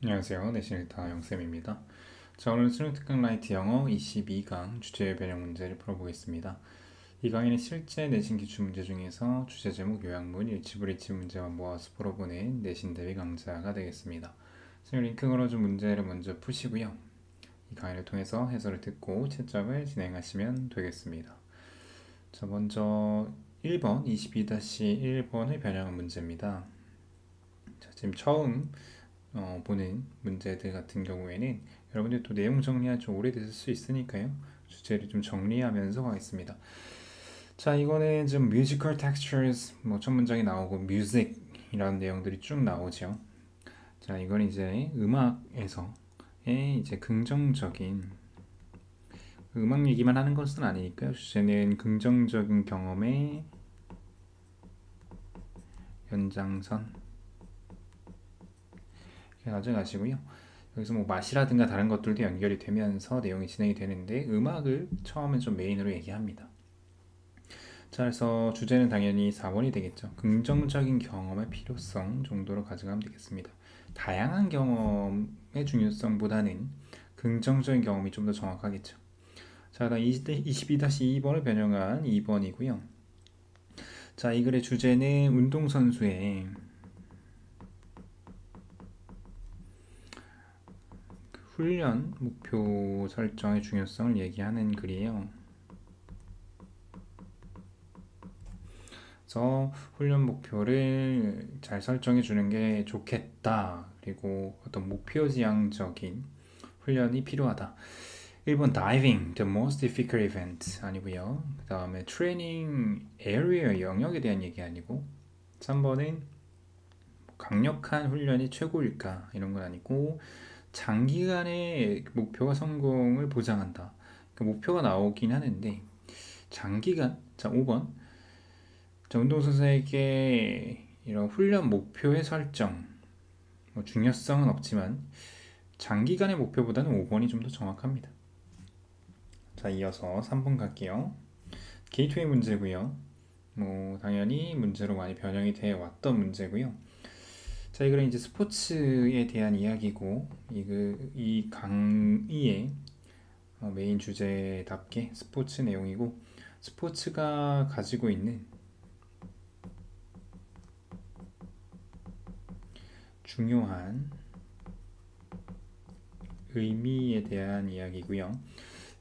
안녕하세요. 내신일타 영쌤입니다. 자, 오늘 수능 특강 라이트 영어 22강 주제 변형 문제를 풀어보겠습니다. 이 강의는 실제 내신 기출 문제 중에서 주제 제목 요약문 일치불일치 문제만 모아서 풀어보는 내신 대비 강좌가 되겠습니다. 지금 링크 걸어준 문제를 먼저 푸시고요. 이 강의를 통해서 해설을 듣고 채점을 진행하시면 되겠습니다. 자, 먼저 1번 22-1번을 변형한 문제입니다. 자, 지금 처음 보는 문제들 같은 경우에는 여러분들 또 내용 정리가 좀 오래됐을 수 있으니까요. 주제를 좀 정리하면서 가겠습니다. 자, 이거는 좀 musical textures 첫 문장이 나오고 music이라는 내용들이 쭉 나오죠. 자, 이건 이제 음악에서의 이제 긍정적인 음악 얘기만 하는 것은 아니니까요. 주제는 긍정적인 경험의 연장선 가져가시고요. 여기서 뭐 맛이라든가 다른 것들도 연결이 되면서 내용이 진행이 되는데 음악을 처음엔 좀 메인으로 얘기합니다. 자, 그래서 주제는 당연히 4번이 되겠죠. 긍정적인 경험의 필요성 정도로 가져가면 되겠습니다. 다양한 경험의 중요성보다는 긍정적인 경험이 좀 더 정확하겠죠. 자, 그다음 22-2번을 변형한 2번이고요. 자, 이 글의 주제는 운동선수의 훈련 목표 설정의 중요성을 얘기하는 글이에요. 그래서 훈련 목표를 잘 설정해 주는 게 좋겠다. 그리고 어떤 목표 지향적인 훈련이 필요하다. 1번 diving, the most difficult event 아니고요. 그 다음에 training area 영역에 대한 얘기 아니고 3번은 강력한 훈련이 최고일까 이런 건 아니고 장기간의 목표가 성공을 보장한다. 그 목표가 나오긴 하는데 장기간 자 5번 자, 운동선수에게 이런 훈련 목표의 설정 중요성은 없지만 장기간의 목표보다는 5번이 좀 더 정확합니다. 자, 이어서 3번 갈게요. 게이트웨이 문제고요. 당연히 문제로 많이 변형이 되어 왔던 문제고요. 자, 이 글은 이제 스포츠에 대한 이야기고 이 강의의 메인 주제답게 스포츠 내용이고 스포츠가 가지고 있는 중요한 의미에 대한 이야기고요.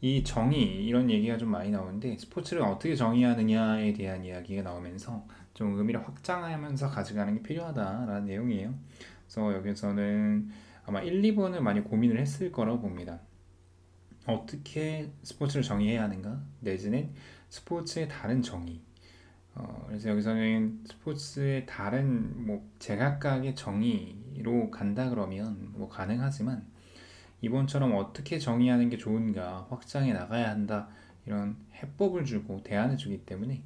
이 정의 이런 얘기가 좀 많이 나오는데 스포츠를 어떻게 정의하느냐에 대한 이야기가 나오면서 좀 의미를 확장하면서 가져가는 게 필요하다라는 내용이에요. 그래서 여기서는 아마 1, 2번을 많이 고민을 했을 거라고 봅니다. 어떻게 스포츠를 정의해야 하는가? 내지는 스포츠의 다른 정의. 그래서 여기서는 스포츠의 다른 제각각의 정의로 간다 그러면 가능하지만 이번처럼 어떻게 정의하는 게 좋은가 확장해 나가야 한다 이런 해법을 주고 대안을 주기 때문에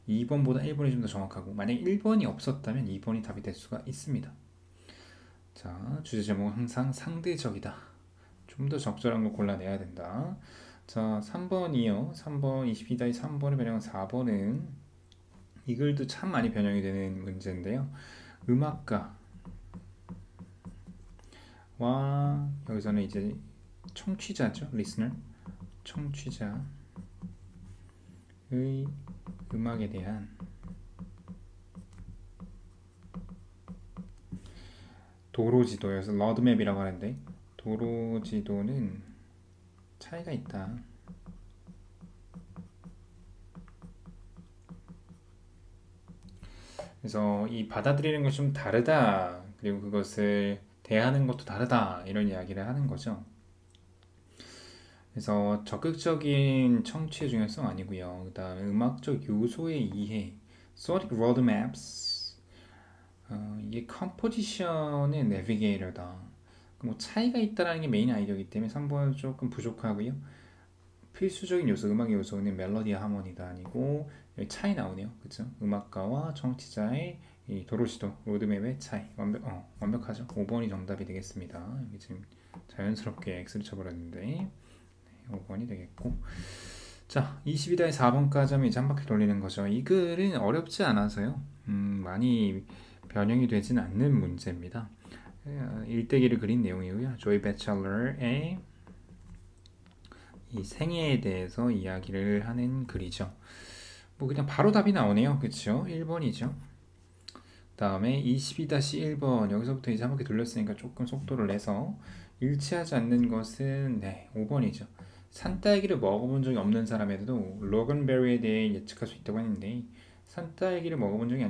2번보다 1번이 좀 더 정확하고 만약 1번이 없었다면 2번이 답이 될 수가 있습니다. 자, 주제 제목은 항상 상대적이다. 좀 더 적절한 걸 골라내야 된다. 자, 3번이요. 3번 22-3번을 변형한 4번은 이 글도 참 많이 변형이 되는 문제인데요. 음악가와 여기서는 이제 청취자죠. 리스너. 청취자의 음악에 대한 도로지도여서 러드맵이라고 하는데 도로지도는 차이가 있다. 그래서 이 받아들이는 것이 좀 다르다. 그리고 그것을 대하는 것도 다르다. 이런 이야기를 하는 거죠. 그래서 적극적인 청취의 중요성 아니고요. 그 다음에 음악적 요소의 이해, Sonic Roadmaps, 이게 컴포지션의 내비게이터다. 차이가 있다라는 게 메인 아이디어이기 때문에 3번은 조금 부족하고요. 필수적인 요소, 음악의 요소는 멜로디와 하모니다 아니고 여기 차이 나오네요. 그렇죠? 음악가와 청취자의 이 도로시도 로드맵의 차이 완벽하죠. 5번이 정답이 되겠습니다. 여기 지금 자연스럽게 X를 쳐버렸는데 5번이 되겠고 자 22-4번까지 하면 이제 한 바퀴 돌리는 거죠. 이 글은 어렵지 않아서요 많이 변형이 되진 않는 문제입니다. 일대기를 그린 내용이고요. 조이 배첼러의 이 생애에 대해서 이야기를 하는 글이죠. 뭐 그냥 바로 답이 나오네요. 그쵸? 1번이죠. 다음에 22-1번 여기서부터 이제 한 바퀴 돌렸으니까 조금 속도를 내서 일치하지 않는 것은 네 5번이죠. 산딸기를 먹어본 적이 없는 사람에도 로건베리에 대해 예측할 수 있다고 했는데 산딸기를 먹어본 적이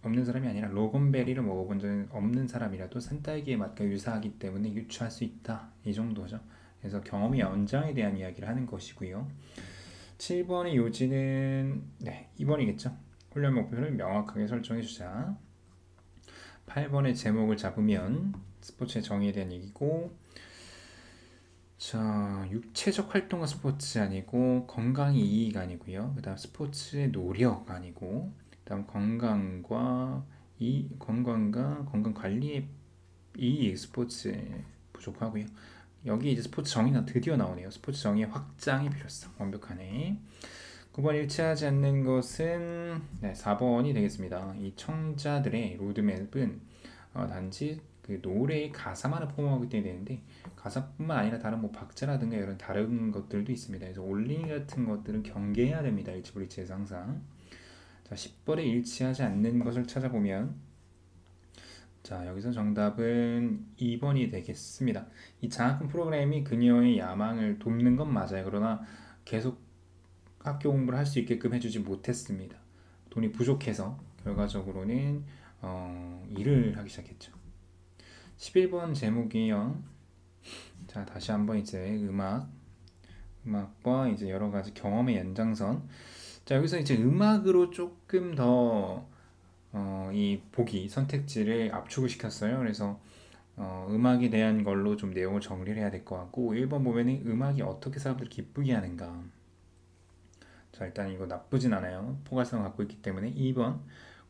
없는 사람이 아니라 로건베리를 먹어본 적이 없는 사람이라도 산딸기의 맛과 유사하기 때문에 유추할 수 있다. 이 정도죠. 그래서 경험의 연장에 대한 이야기를 하는 것이고요. 7번의 요지는 네 2번이겠죠. 훈련 목표를 명확하게 설정해 주자. 8번의 제목을 잡으면 스포츠의 정의에 대한 얘기고, 자 육체적 활동과 스포츠 아니고 건강이 이익 아니고요. 그 다음 스포츠의 노력 아니고, 그 다음 건강과 건강 관리의 이익 스포츠 부족하고요. 여기 이제 스포츠 정의가 드디어 나오네요. 스포츠 정의의 확장의 필요성 완벽하네. 9번 일치하지 않는 것은 네, 4번이 되겠습니다. 이 청자들의 로드맵은 단지 그 노래의 가사만을 포함하기 때문에 되는데 가사뿐만 아니라 다른 뭐 박자라든가 이런 다른 것들도 있습니다. 그래서 올링 같은 것들은 경계해야 됩니다. 일치불일치에서 항상. 자 10번에 일치하지 않는 것을 찾아보면 자 여기서 정답은 2번이 되겠습니다. 이 장학금 프로그램이 그녀의 야망을 돕는 건 맞아요. 그러나 계속 학교 공부를 할 수 있게끔 해주지 못했습니다. 돈이 부족해서 결과적으로는 일을 하기 시작했죠. 11번 제목이요. 자 다시 한번 이제 음악과 이제 여러 가지 경험의 연장선. 자 여기서 이제 음악으로 조금 더 이 보기 선택지를 압축을 시켰어요. 그래서 음악에 대한 걸로 좀 내용을 정리를 해야 될 것 같고 1번 보면은 음악이 어떻게 사람들을 기쁘게 하는가. 자 일단 이거 나쁘진 않아요. 포괄성을 갖고 있기 때문에 2번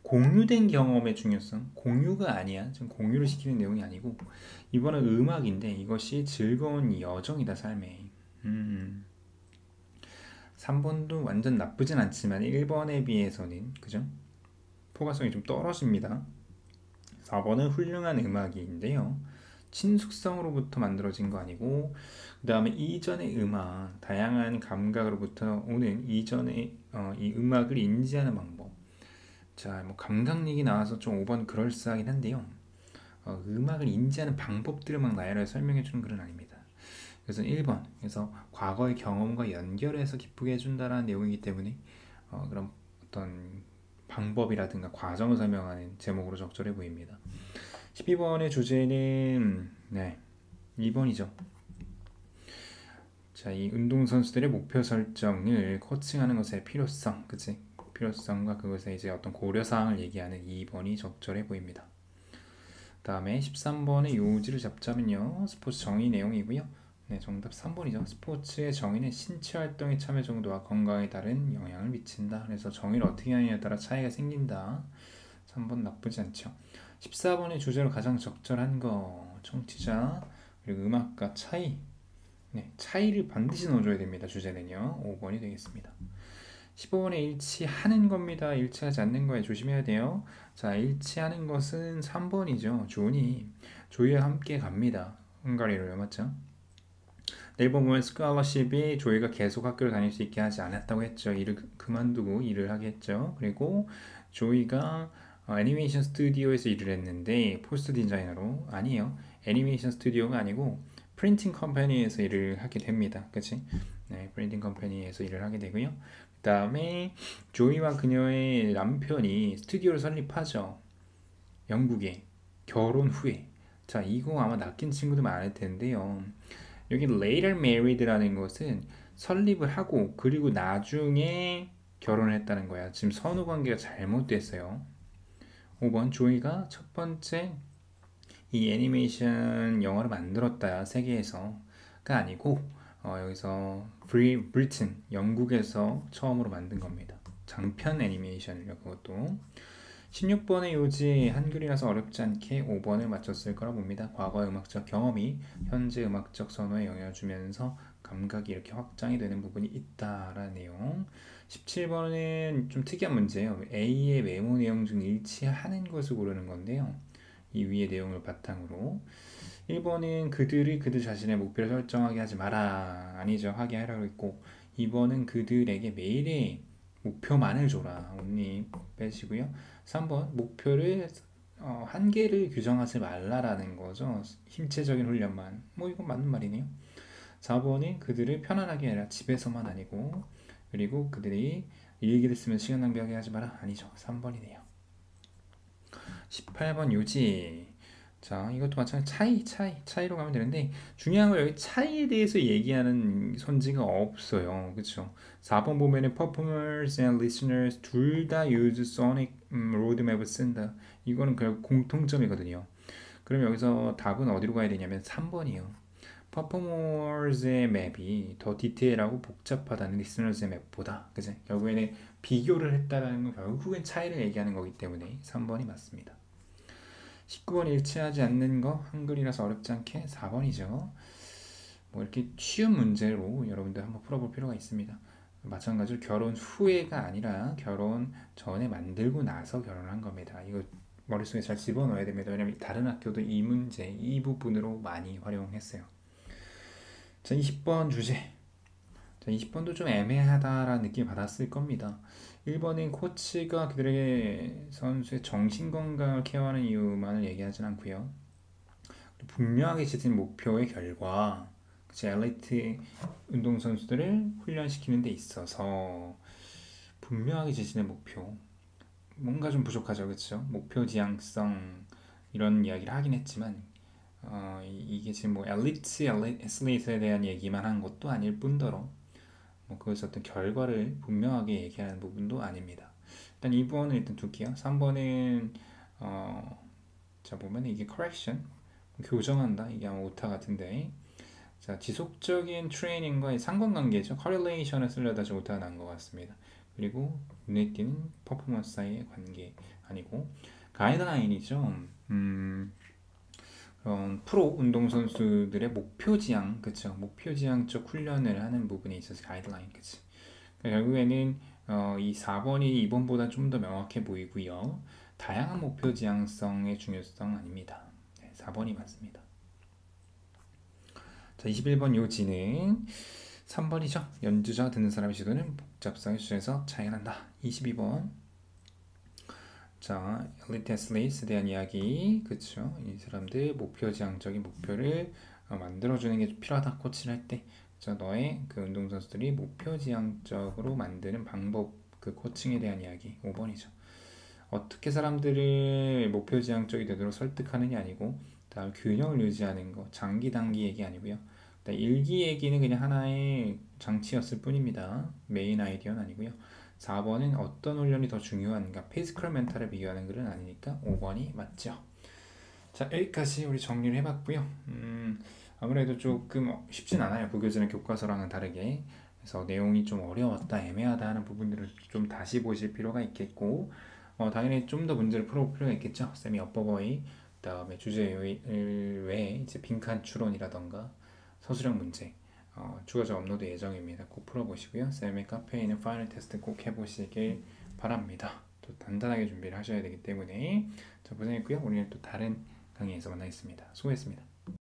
공유된 경험의 중요성. 공유가 아니야. 지금 공유를 시키는 내용이 아니고 이번은 음악인데 이것이 즐거운 여정이다 삶에. 3번도 완전 나쁘진 않지만 1번에 비해서는 그죠? 포괄성이 좀 떨어집니다. 4번은 훌륭한 음악인데요. 친숙성으로부터 만들어진 거 아니고 그 다음에 이전의 음악, 다양한 감각으로부터 오는 이전의 이 음악을 인지하는 방법. 자, 뭐 감각얘기 나와서 좀 5번 그럴싸하긴 한데요. 음악을 인지하는 방법들을 막 나열해서 설명해주는 글은 아닙니다. 그래서 1번, 그래서 과거의 경험과 연결해서 기쁘게 해준다라는 내용이기 때문에 그런 어떤 방법이라든가 과정을 설명하는 제목으로 적절해 보입니다. 12번의 주제는 네 2번이죠. 자, 이 운동선수들의 목표 설정을 코칭하는 것의 필요성, 그치? 필요성과 그것의 이제 어떤 고려사항을 얘기하는 2번이 적절해 보입니다. 다음에 13번의 요지를 잡자면요. 스포츠 정의 내용이고요. 네, 정답 3번이죠. 스포츠의 정의는 신체 활동의 참여 정도와 건강에 따른 영향을 미친다. 그래서 정의를 어떻게 하느냐에 따라 차이가 생긴다. 3번 나쁘지 않죠. 14번의 주제로 가장 적절한 거 청취자 그리고 음악과 차이. 네, 차이를 반드시 넣어줘야 됩니다. 주제는요. 5번이 되겠습니다. 15번에 일치하는 겁니다. 일치하지 않는 거에 조심해야 돼요. 자, 일치하는 것은 3번이죠. 조이와 함께 갑니다. 헝가리로요. 맞죠? 네이버 보면 스칼러십이 조이가 계속 학교를 다닐 수 있게 하지 않았다고 했죠. 일을 그만두고 일을 하게 했죠. 그리고 조이가 애니메이션 스튜디오에서 일을 했는데 포스트 디자이너로 아니에요. 애니메이션 스튜디오가 아니고 프린팅 컴퍼니에서 일을 하게 됩니다. 그치? 네, 프린팅 컴퍼니에서 일을 하게 되고요. 그 다음에 조이와 그녀의 남편이 스튜디오를 설립하죠. 영국에 결혼 후에. 자, 이거 아마 낚인 친구들 많을 텐데요. 여기 later married라는 것은 설립을 하고 그리고 나중에 결혼을 했다는 거야. 지금 선후 관계가 잘못됐어요. 5번 조이가 첫 번째 이 애니메이션 영화를 만들었다 세계에서가 아니고 여기서 브리튼 영국에서 처음으로 만든 겁니다. 장편 애니메이션이요. 그것도 16번의 요지 한글이라서 어렵지 않게 5번을 맞췄을 거라 봅니다. 과거의 음악적 경험이 현재 음악적 선호에 영향을 주면서 감각이 이렇게 확장이 되는 부분이 있다라는 내용. 17번은 좀 특이한 문제예요. A의 메모 내용 중 일치하는 것을 고르는 건데요. 이 위의 내용을 바탕으로 1번은 그들 자신의 목표를 설정하게 하지 마라. 아니죠. 하게 하라고 했고 2번은 그들에게 매일의 목표만을 줘라. only 빼시고요. 3번 목표를 한계를 규정하지 말라라는 거죠. 힘체적인 훈련만. 뭐 이건 맞는 말이네요. 4번은 그들을 편안하게 해라. 집에서만 아니고. 그리고 그들이 일기를 쓰면 시간 낭비하게 하지 마라. 아니죠. 3번이네요. 18번 요지. 자, 이것도 마찬가지 차이로 가면 되는데 중요한 건 여기 차이에 대해서 얘기하는 선지가 없어요. 그쵸? 4번 보면은 performers and listeners 둘 다 use sonic roadmap을 쓴다. 이거는 결국 공통점이거든요. 그럼 여기서 답은 어디로 가야 되냐면 3번이요. 퍼포머스의 맵이 더 디테일하고 복잡하다는 리스너스의 맵보다. 그죠? 결국에는 비교를 했다라는 건 결국엔 차이를 얘기하는 거기 때문에 3번이 맞습니다. 19번 일치하지 않는 거 한글이라서 어렵지 않게 4번이죠. 뭐 이렇게 쉬운 문제로 여러분들 한번 풀어볼 필요가 있습니다. 마찬가지로 결혼 후에가 아니라 결혼 전에 만들고 나서 결혼한 겁니다. 이거 머릿속에 잘 집어넣어야 됩니다. 왜냐면 다른 학교도 이 문제 이 부분으로 많이 활용했어요. 자, 20번 주제. 자, 20번도 좀 애매하다라는 느낌 받았을 겁니다. 1번은 코치가 그들에게 선수의 정신건강을 케어하는 이유만을 얘기하진 않고요. 분명하게 지진 목표의 결과 엘리트 운동선수들을 훈련시키는 데 있어서 분명하게 지진의 목표 뭔가 좀 부족하죠. 그렇죠? 목표 지향성 이런 이야기를 하긴 했지만 이게 지금 뭐 엘리트 애슬리트에 대한 얘기만 한 것도 아닐 뿐더러 뭐 그것의 어떤 결과를 분명하게 얘기하는 부분도 아닙니다. 일단 2번은 일단 둘게요. 3번은 자 보면 이게 correction 교정한다 이게 아마 오타 같은데 자 지속적인 트레이닝과의 상관관계죠. correlation을 쓰려다 좀 오타가 난 것 같습니다. 그리고 눈에 띄는 퍼포먼스 사이의 관계 아니고 가이드라인이죠. 그런 프로 운동선수들의 목표 지향, 그쵸? 목표 지향적 훈련을 하는 부분에 있어서 가이드라인, 그치? 그러니까 결국에는 이 4번이 2번보다 좀 더 명확해 보이고요. 다양한 목표 지향성의 중요성 아닙니다. 네, 4번이 맞습니다. 자, 21번 요지는 3번이죠. 연주자 듣는 사람의 지도는 복잡성에 수준에서 차이가 난다. 22번 자, 엘리트 애슬리트에 대한 이야기, 그쵸? 이 사람들 목표 지향적인 목표를 만들어주는 게 필요하다. 코치를 할 때, 그쵸? 너의 그 운동선수들이 목표 지향적으로 만드는 방법, 그 코칭에 대한 이야기, 5번이죠. 어떻게 사람들을 목표 지향적이 되도록 설득하느냐 아니고, 다음 균형을 유지하는 거, 장기 단기 얘기 아니고요. 일기 얘기는 그냥 하나의 장치였을 뿐입니다. 메인 아이디어는 아니고요. 4번은 어떤 훈련이 더 중요한가 피지컬 멘탈을 비교하는 글은 아니니까 5번이 맞죠. 자, 여기까지 우리 정리를 해봤고요. 아무래도 조금 쉽진 않아요. 부교재는 교과서랑은 다르게. 그래서 내용이 좀 어려웠다, 애매하다 하는 부분들을 좀 다시 보실 필요가 있겠고 당연히 좀 더 문제를 풀어볼 필요가 있겠죠. 쌤이 어버버이 그다음에 주제 외에 이제 빈칸 추론이라던가 서술형 문제 추가적 업로드 예정입니다. 꼭 풀어보시고요. 쌤의 카페에 있는 파이널 테스트 꼭 해보시길 바랍니다. 또 단단하게 준비를 하셔야 되기 때문에 자, 고생했고요. 우리는 또 다른 강의에서 만나겠습니다. 수고했습니다.